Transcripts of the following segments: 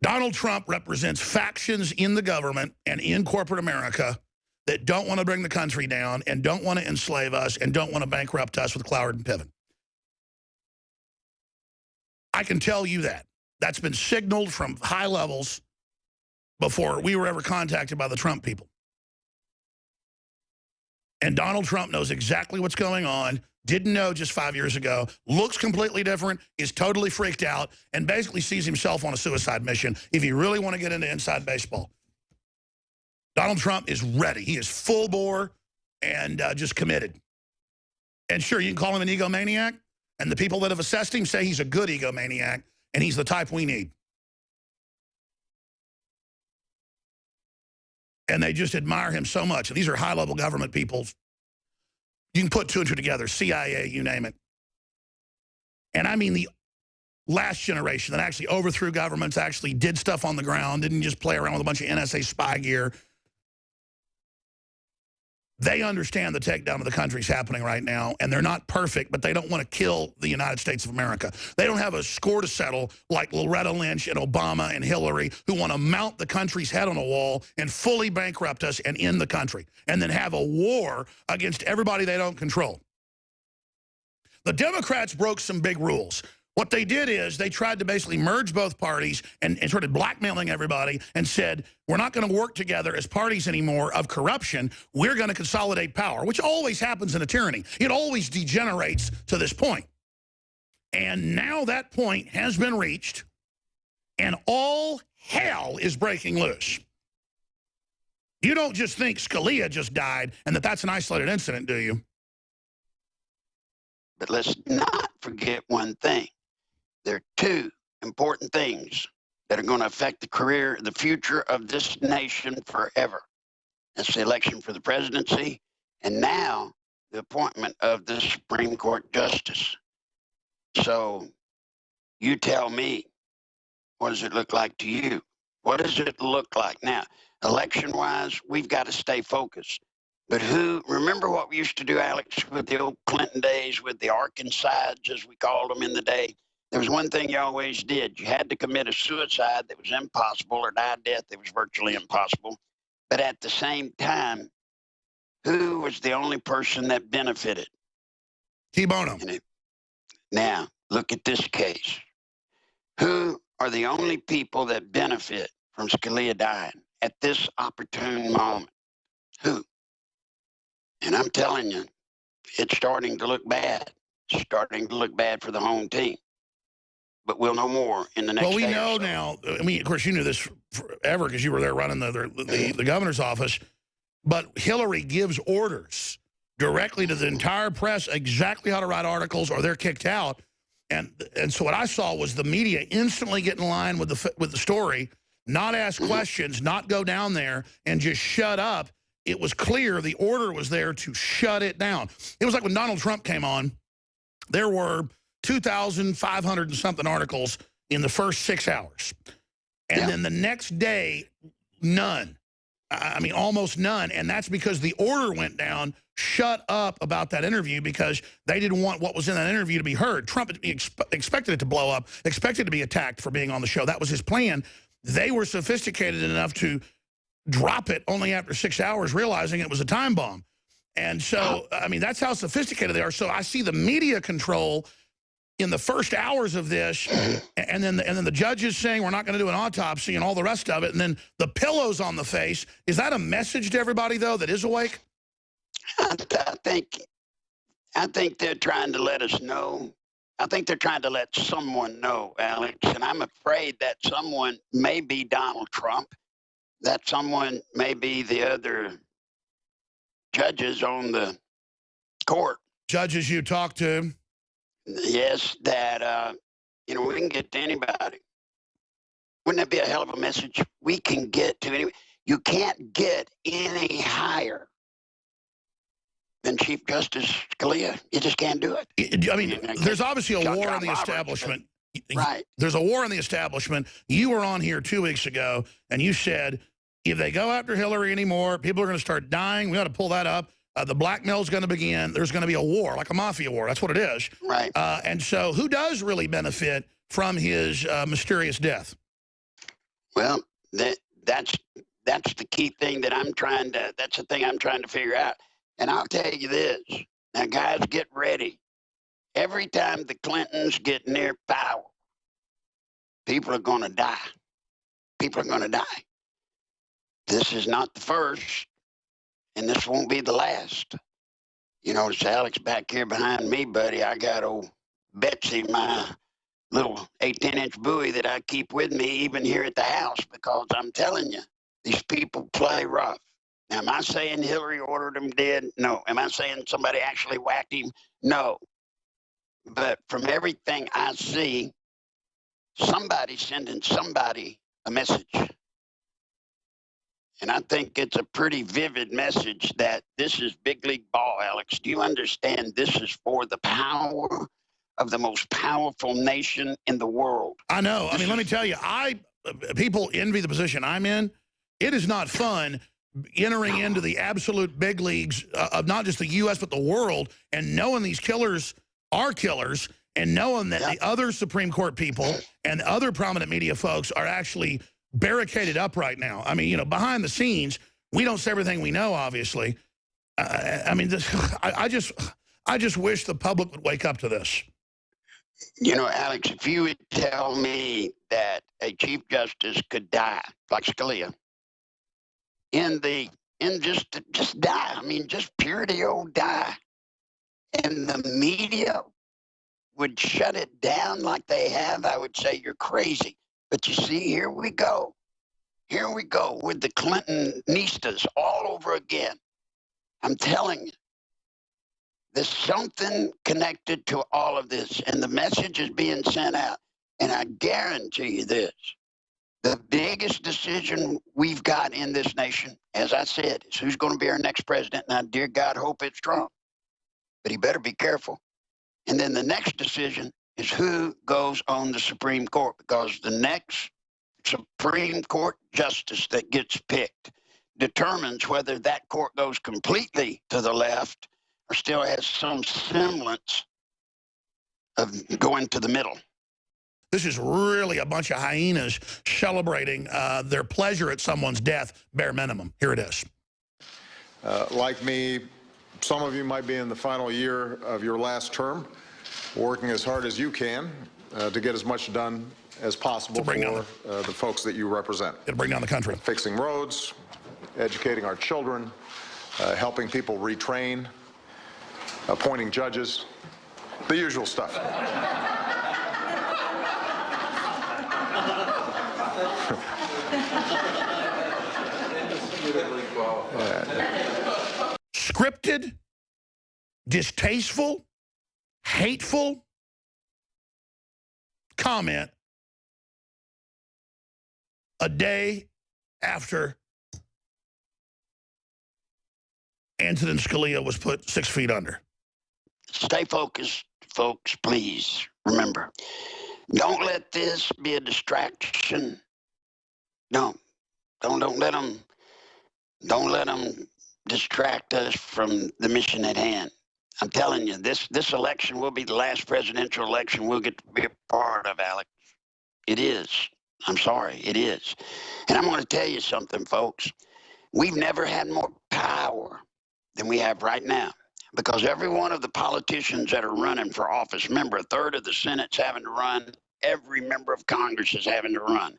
Donald Trump represents factions in the government and in corporate America that don't want to bring the country down and don't want to enslave us and don't want to bankrupt us with Cloward and Piven. I can tell you that. That's been signaled from high levels before we were ever contacted by the Trump people. And Donald Trump knows exactly what's going on, didn't know just 5 years ago, looks completely different, is totally freaked out, and basically sees himself on a suicide mission if you really want to get into inside baseball. Donald Trump is ready. He is full bore and just committed. And sure, you can call him an egomaniac, and the people that have assessed him say he's a good egomaniac, and he's the type we need. And they just admire him so much. And these are high-level government people. You can put two and two together, CIA, you name it. And I mean the last generation that actually overthrew governments, actually did stuff on the ground, didn't just play around with a bunch of NSA spy gear. They understand the takedown of the country is happening right now, and they're not perfect, but they don't want to kill the United States of America. They don't have a score to settle like Loretta Lynch and Obama and Hillary, who want to mount the country's head on a wall and fully bankrupt us and end the country, and then have a war against everybody they don't control. The Democrats broke some big rules. What they did is they tried to basically merge both parties and started blackmailing everybody and said, we're not going to work together as parties anymore of corruption. We're going to consolidate power, which always happens in a tyranny. It always degenerates to this point. And now that point has been reached, and all hell is breaking loose. You don't just think Scalia just died and that that's an isolated incident, do you? But let's not forget one thing. There are two important things that are going to affect the future of this nation forever. That's the election for the presidency, and now the appointment of the Supreme Court justice. So you tell me, what does it look like to you? What does it look like now? Election-wise, we've got to stay focused. But remember what we used to do, Alex, with the old Clinton days, with the Arkancides, as we called them in the day? There was one thing you always did. You had to commit a suicide that was impossible or die a death that was virtually impossible. But at the same time, who was the only person that benefited? T-Bono. Now, look at this case. Who are the only people that benefit from Scalia dying at this opportune moment? Who? And I'm telling you, it's starting to look bad. It's starting to look bad for the home team. But we'll know more in the next day. Well, we know now. I mean, of course, you knew this forever because you were there running the governor's office. But Hillary gives orders directly to the entire press exactly how to write articles, or they're kicked out. And so what I saw was the media instantly get in line with the story, not ask questions, not go down there and just shut up. It was clear the order was there to shut it down. It was like when Donald Trump came on, there were 2,500 and something articles in the first 6 hours. And then the next day, none. I mean, almost none. And that's because the order went down, shut up about that interview because they didn't want what was in that interview to be heard. Trump expected it to blow up, expected to be attacked for being on the show. That was his plan. They were sophisticated enough to drop it only after 6 hours, realizing it was a time bomb. And so, I mean, that's how sophisticated they are. So I see the media control in the first hours of this, and then the judges saying we're not going to do an autopsy and all the rest of it, and then the pillows on the face. Is that a message to everybody, though, that is awake? I think they're trying to let us know. I think they're trying to let someone know, Alex, and I'm afraid that someone may be Donald Trump, that someone may be the other judges on the court. Judges you talk to? Yes, that, we can get to anybody. Wouldn't that be a hell of a message? We can get to anybody. You can't get any higher than Chief Justice Scalia. You just can't do it. I mean, there's obviously a war in the establishment. Right. There's a war in the establishment. You were on here 2 weeks ago, and you said, if they go after Hillary anymore, people are going to start dying. We ought to pull that up. The blackmail is going to begin. There's going to be a war, like a mafia war. That's what it is. Right. And so who does really benefit from his mysterious death? Well, that's the key thing that that's the thing I'm trying to figure out. And I'll tell you this. Now, guys, get ready. Every time the Clintons get near power, people are going to die. People are going to die. This is not the first, and this won't be the last. You know, it's Alex back here behind me, buddy. I got old Betsy, my little 8-10-inch buoy that I keep with me even here at the house, because I'm telling you, these people play rough. Now, am I saying Hillary ordered him dead? No. Am I saying somebody actually whacked him? No. But from everything I see, somebody's sending somebody a message. And I think it's a pretty vivid message that this is big league ball, Alex. Do you understand this is for the power of the most powerful nation in the world? I know. I mean, let me tell you, people envy the position I'm in. It is not fun entering into the absolute big leagues of not just the U.S., but the world, and knowing these killers are killers, and knowing that the other Supreme Court people and other prominent media folks are actually barricaded up right now. I mean, you know, behind the scenes, we don't say everything we know, obviously. I mean, I just wish the public would wake up to this. You know, Alex, if you would tell me that a Chief Justice could die, like Scalia, just die, I mean, just purity old die, and the media would shut it down like they have, I would say you're crazy. But you see, here we go. Here we go with the Clintonistas all over again. I'm telling you, there's something connected to all of this, and the message is being sent out. And I guarantee you this, the biggest decision we've got in this nation, as I said, is who's going to be our next president. And I, dear God, hope it's Trump. But he better be careful. And then the next decision is who goes on the Supreme Court, because the next Supreme Court justice that gets picked determines whether that court goes completely to the left or still has some semblance of going to the middle. This is really a bunch of hyenas celebrating their pleasure at someone's death, bare minimum. Here it is. Like me, some of you might be in the final year of your last term, working as hard as you can to get as much done as possible for the folks that you represent. It'll bring down the country. Fixing roads, educating our children, helping people retrain, appointing judges, the usual stuff. Scripted, distasteful, hateful comment a day after Antonin Scalia was put 6 feet under. Stay focused, folks, please. Remember, don't let this be a distraction. Don't let them distract us from the mission at hand. I'm telling you, this election will be the last presidential election we'll get to be a part of, Alex. It is. I'm sorry, it is. And I'm going to tell you something, folks. We've never had more power than we have right now, because every one of the politicians that are running for office, remember, a third of the Senate's having to run, every member of Congress is having to run.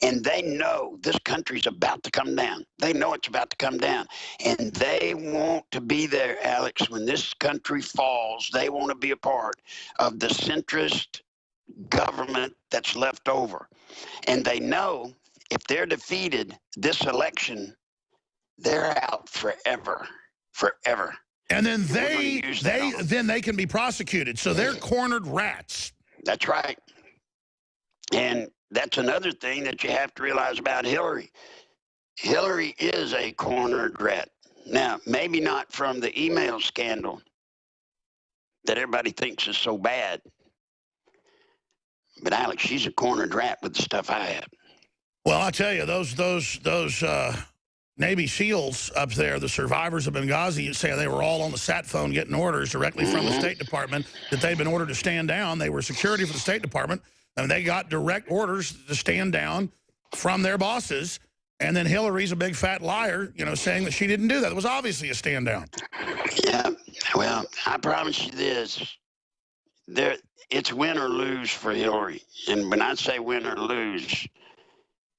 And they know this country's about to come down. They know it's about to come down. And they want to be there, Alex, when this country falls. They want to be a part of the centrist government that's left over. And they know if they're defeated this election, they're out forever, forever. And then they can be prosecuted. So they're cornered rats. That's right. And that's another thing that you have to realize about Hillary. Hillary is a cornered rat. Now, maybe not from the email scandal that everybody thinks is so bad. But Alex, she's a cornered rat with the stuff I have. Well, I tell you, those Navy SEALs up there, the survivors of Benghazi, say they were all on the sat phone getting orders directly from the State Department that they'd been ordered to stand down. They were security for the State Department, and they got direct orders to stand down from their bosses. And then Hillary's a big fat liar, you know, saying that she didn't do that. It was obviously a stand down. Yeah, well, I promise you this. It's win or lose for Hillary. And when I say win or lose,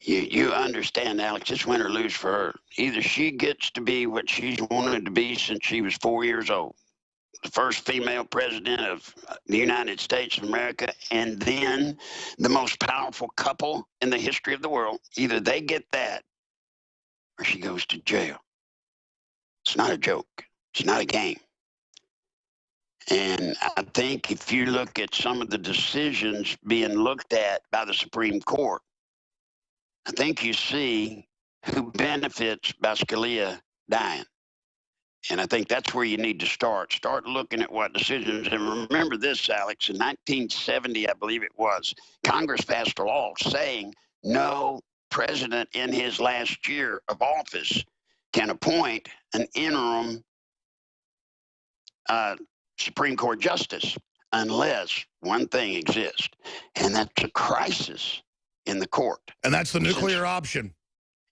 you understand, Alex, it's win or lose for her. Either she gets to be what she's wanted to be since she was 4 years old, the first female president of the United States of America, and then the most powerful couple in the history of the world. Either they get that or she goes to jail. It's not a joke. It's not a game. And I think if you look at some of the decisions being looked at by the Supreme Court, I think you see who benefits by Scalia dying. And I think that's where you need to start. Start looking at what decisions. And remember this, Alex, in 1970, I believe it was, Congress passed a law saying no president in his last year of office can appoint an interim Supreme Court justice unless one thing exists, and that's a crisis in the court. And that's the nuclear option.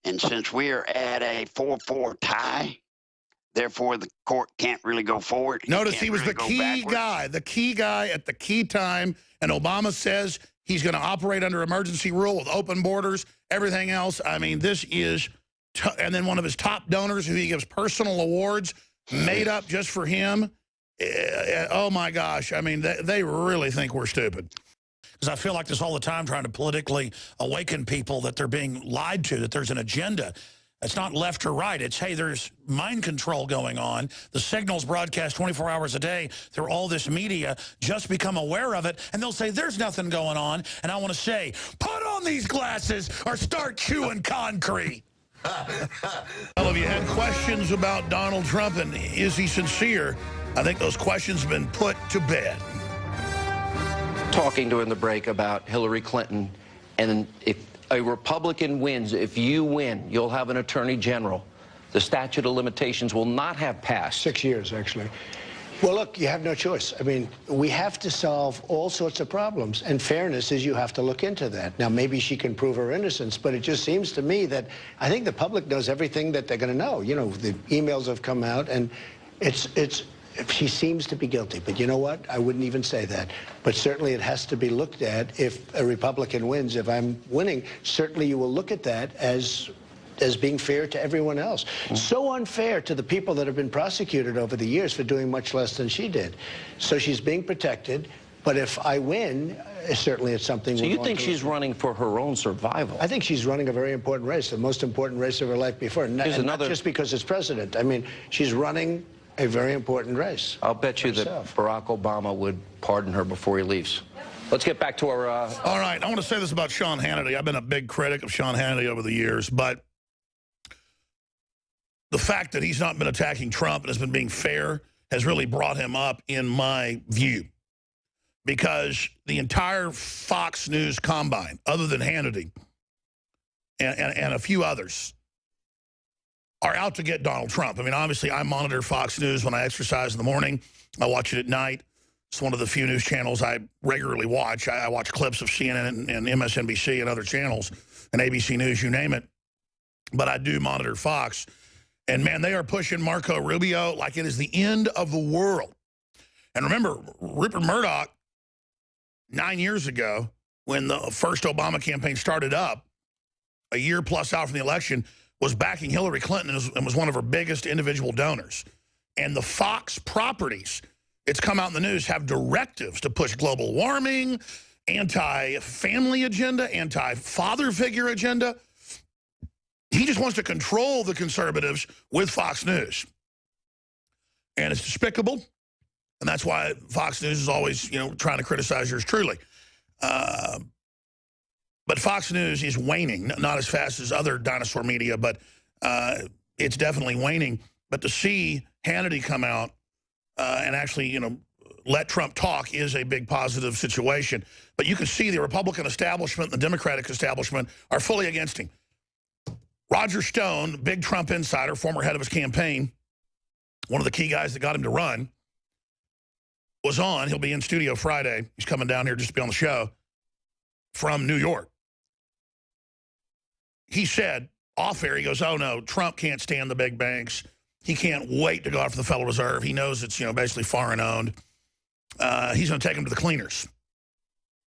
And since we are at a 4-4 tie, therefore the court can't really go forward. Notice he was the key guy at the key time, and Obama says he's going to operate under emergency rule with open borders, everything else. I mean, this is, and then one of his top donors who he gives personal awards made up just for him. Oh, my gosh. I mean, they really think we're stupid. Because I feel like this all the time, trying to politically awaken people that they're being lied to, that there's an agenda. It's not left or right. It's, hey, there's mind control going on. The signal's broadcast 24 hours a day through all this media. Just become aware of it, and they'll say, there's nothing going on. And I want to say, put on these glasses or start chewing concrete. Well, if you had questions about Donald Trump and is he sincere, I think those questions have been put to bed. Talking during the break about Hillary Clinton, and if a Republican wins, if you win, you'll have an attorney general. The statute of limitations will not have passed. 6 years, actually. Well, look, you have no choice. I mean, we have to solve all sorts of problems, and fairness is you have to look into that. Now, maybe she can prove her innocence, but it just seems to me that I think the public knows everything that they're going to know. You know, the emails have come out, and she seems to be guilty. But you know what? I wouldn't even say that. But certainly it has to be looked at. If a Republican wins, if I'm winning, certainly you will look at that as being fair to everyone else. So unfair to the people that have been prosecuted over the years for doing much less than she did. So she's being protected, but if I win, certainly it's something. So you think she's running for her own survival? I think she's running a very important race, the most important race of her life before. And not just because it's president. I mean, she's running a very important race. I'll bet you that Barack Obama would pardon her before he leaves. Let's get back to our... All right, I want to say this about Sean Hannity. I've been a big critic of Sean Hannity over the years, but the fact that he's not been attacking Trump and has been being fair has really brought him up in my view. Because the entire Fox News combine, other than Hannity and a few others, are out to get Donald Trump. I mean, obviously, I monitor Fox News when I exercise in the morning. I watch it at night. It's one of the few news channels I regularly watch. I watch clips of CNN and MSNBC and other channels, and ABC News, you name it. But I do monitor Fox. And, man, they are pushing Marco Rubio like it is the end of the world. And remember, Rupert Murdoch, 9 years ago, when the first Obama campaign started up, a year plus out from the election, was backing Hillary Clinton and was one of her biggest individual donors. And the Fox properties, it's come out in the news, have directives to push global warming, anti-family agenda, anti-father figure agenda. He just wants to control the conservatives with Fox News. And it's despicable. And that's why Fox News is always, you know, trying to criticize yours truly. But Fox News is waning, not as fast as other dinosaur media, but it's definitely waning. But to see Hannity come out and actually, you know, let Trump talk is a big positive situation. But you can see the Republican establishment and the Democratic establishment are fully against him. Roger Stone, big Trump insider, former head of his campaign, one of the key guys that got him to run, was on. He'll be in studio Friday. He's coming down here just to be on the show from New York. he said off air, he goes, oh, no, Trump can't stand the big banks. He can't wait to go after the Federal Reserve. He knows it's, basically foreign owned. He's going to take them to the cleaners.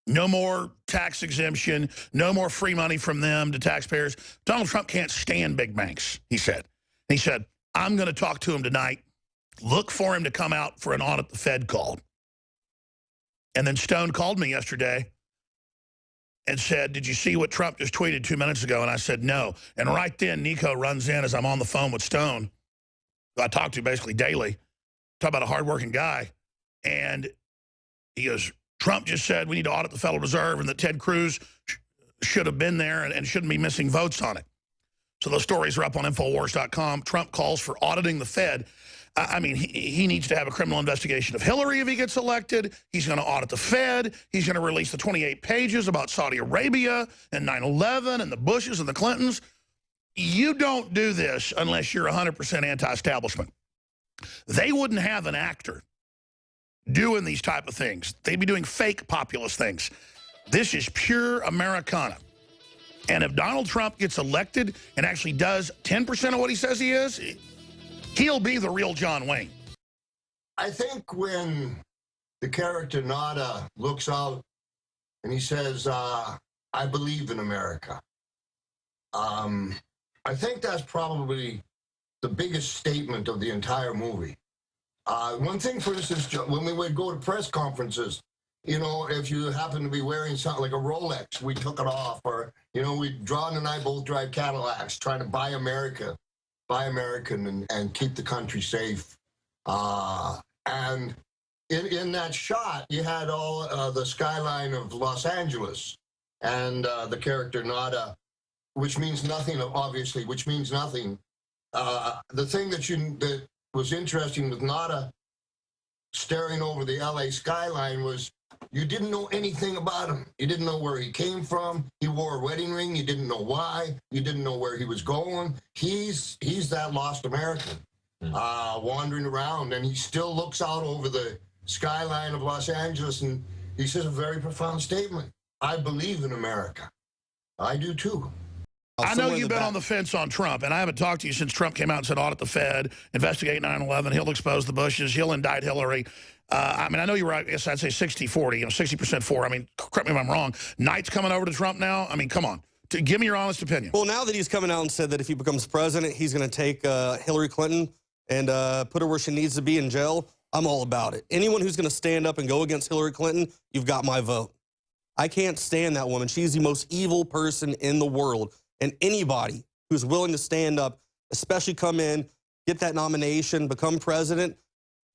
No more tax exemption, no more free money from them to taxpayers. Donald Trump can't stand big banks, he said. He said, I'm going to talk to him tonight. Look for him to come out for an audit the Fed called. And then Stone called me yesterday and said, did you see what Trump just tweeted 2 minutes ago? And I said, no. And right then, Nico runs in as I'm on the phone with Stone, who I talk to basically daily, talk about a hardworking guy. And he goes, Trump just said we need to audit the Federal Reserve and that Ted Cruz should have been there and shouldn't be missing votes on it. So those stories are up on INFOWARS.com. Trump calls for auditing the Fed. I mean, he needs to have a criminal investigation of Hillary if he gets elected. He's going to audit the Fed. He's going to release the 28 pages about Saudi Arabia and 9/11 and the Bushes and the Clintons. You don't do this unless you're 100% anti-establishment. They wouldn't have an actor doing these type of things. They'd be doing fake populist things. This is pure Americana. And if Donald Trump gets elected and actually does 10% of what he says he is, he'll be the real John Wayne. I think when the character Nada looks out and he says, I believe in America, I think that's probably the biggest statement of the entire movie. One thing, for instance, when we would go to press conferences, if you happen to be wearing something like a Rolex, we took it off. Or, John and I both drive Cadillacs, trying to buy American and keep the country safe. And in that shot, you had all the skyline of Los Angeles and the character Nada, which means nothing, obviously, which means nothing. The thing that was interesting with Nada staring over the LA skyline was you didn't know anything about him. You didn't know where he came from. He wore a wedding ring. You didn't know why. You didn't know where he was going. He's that lost American wandering around, and he still looks out over the skyline of Los Angeles, and he says a very profound statement. I believe in America. I do too. I know you've been on the fence on Trump, and I haven't talked to you since Trump came out and said audit the Fed, investigate 9/11, he'll expose the Bushes, he'll indict Hillary. I know you were, I guess I'd say 60-40, 60% for. I mean, correct me if I'm wrong. Knight's coming over to Trump now? I mean, come on. Give me your honest opinion. Well, now that he's coming out and said that if he becomes president, he's going to take Hillary Clinton and put her where she needs to be in jail, I'm all about it. Anyone who's going to stand up and go against Hillary Clinton, you've got my vote. I can't stand that woman. She's the most evil person in the world. And anybody who's willing to stand up, especially come in, get that nomination, become president,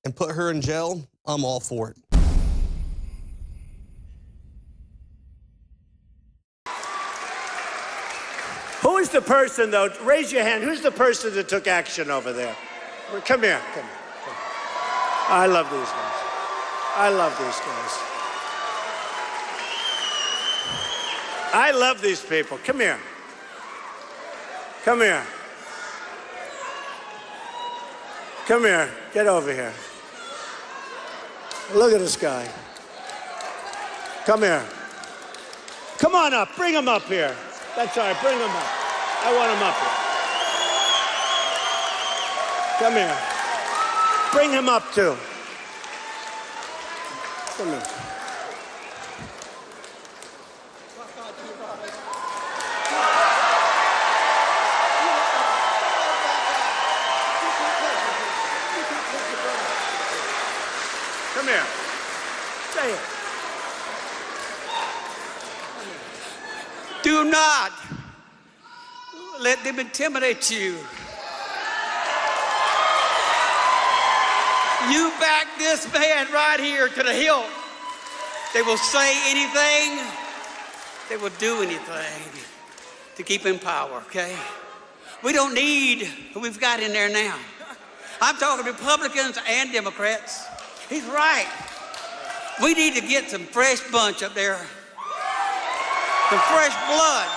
and put her in jail, I'm all for it. Who is the person, though? Raise your hand. Who's the person that took action over there? Come here. Come here. I love these guys. I love these guys. I love these people. Come here. Come here. Come here. Get over here. Look at this guy. Come here. Come on up. Bring him up here. That's all right. Bring him up. I want him up here. Come here. Bring him up, too. Come here. Come here. Say it. Do not let them intimidate you. You back this man right here to the hilt. They will say anything. They will do anything to keep in power, okay? We don't need who we've got in there now. I'm talking Republicans and Democrats. He's right. We need to get some fresh bunch up there. Some fresh blood.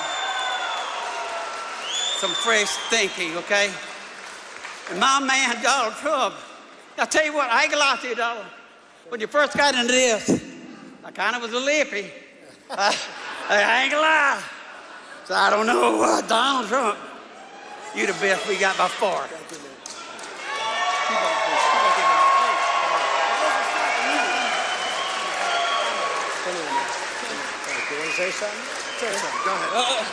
Some fresh thinking, okay? And my man, Donald Trump, I'll tell you what, I ain't gonna lie to you, Donald. When you first got into this, I kind of was a lippy. I ain't gonna lie. So I don't know, Donald Trump, you the best we got by far. Say something? Say something. Go ahead.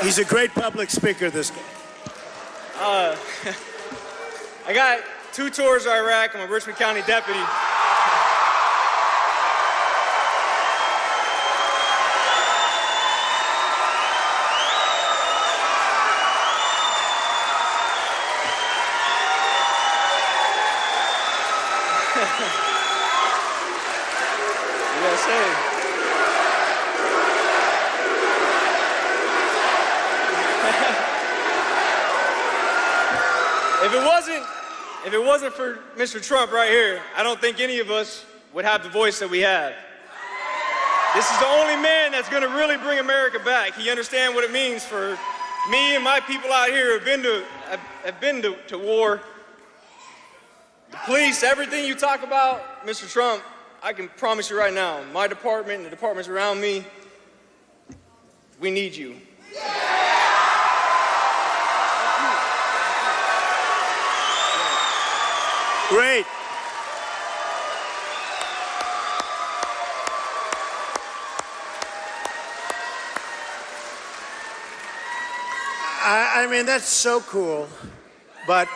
He's a great public speaker, this guy. I got 2 tours of Iraq. I'm a Richmond County deputy. USA. If it wasn't for Mr. Trump right here, I don't think any of us would have the voice that we have. This is the only man that's going to really bring America back. He understands what it means for me and my people out here who have been to war. The police, everything you talk about, Mr. Trump, I can promise you right now, my department and the departments around me, we need you. Great. I mean, that's so cool. But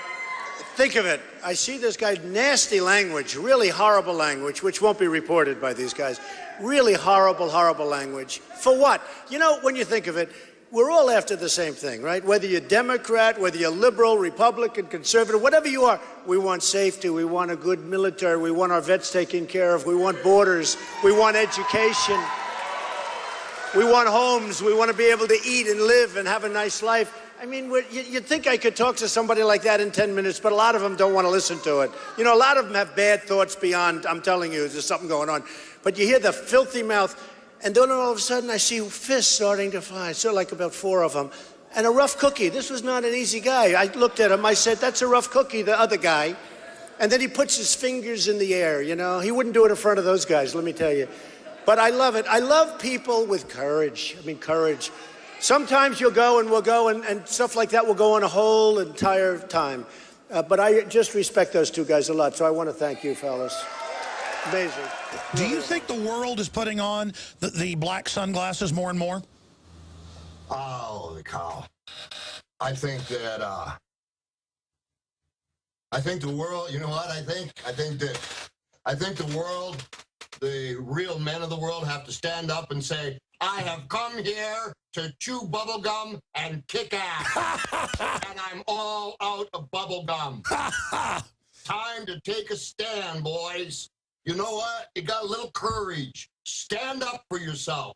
think of it. I see this guy, nasty language, really horrible language, which won't be reported by these guys. Really horrible, horrible language. For what? You know, when you think of it, we're all after the same thing, right? Whether you're Democrat, whether you're liberal, Republican, conservative, whatever you are, we want safety, we want a good military, we want our vets taken care of, we want borders, we want education, we want homes, we want to be able to eat and live and have a nice life. I mean, you'd think I could talk to somebody like that in 10 minutes, but a lot of them don't want to listen to it. You know, a lot of them have bad thoughts beyond, I'm telling you, there's something going on. But you hear the filthy mouth, and then all of a sudden I see fists starting to fly, so like about 4 of them. And a rough cookie. This was not an easy guy. I looked at him, I said, that's a rough cookie, the other guy. And then he puts his fingers in the air, you know. He wouldn't do it in front of those guys, let me tell you. But I love it. I love people with courage. I mean, courage. Sometimes you'll go and we'll go and stuff like that will go on a whole entire time. But I just respect those 2 guys a lot, so I want to thank you, fellas. Amazing. Do you think the world is putting on the black sunglasses more and more? Holy cow. I think that, I think the world, you know what I think? I think the world, the real men of the world have to stand up and say, I have come here to chew bubblegum and kick ass. And I'm all out of bubblegum. Time to take a stand, boys. You know what? You got a little courage. Stand up for yourself.